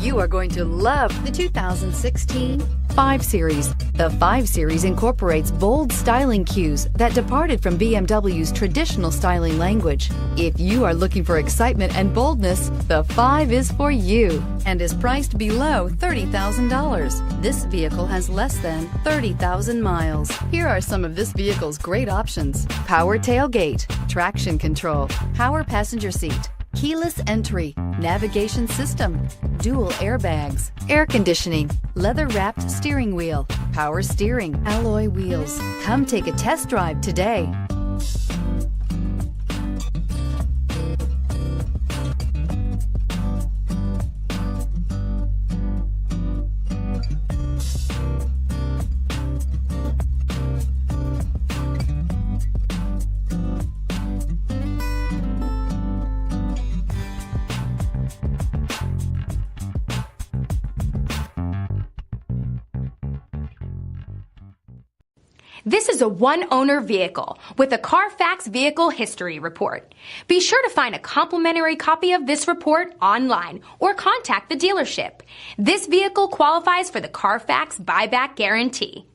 You are going to love the 2016 5 Series. The 5 Series incorporates bold styling cues that departed from BMW's traditional styling language. If you are looking for excitement and boldness, the 5 is for you and is priced below $30,000. This vehicle has less than 30,000 miles. Here are some of this vehicle's great options: power tailgate, traction control, power passenger seat, keyless entry, navigation system, dual airbags, air conditioning, leather-wrapped steering wheel, power steering, alloy wheels. Come take a test drive today. This is a one-owner vehicle with a Carfax Vehicle History Report. Be sure to find a complimentary copy of this report online or contact the dealership. This vehicle qualifies for the Carfax Buyback Guarantee.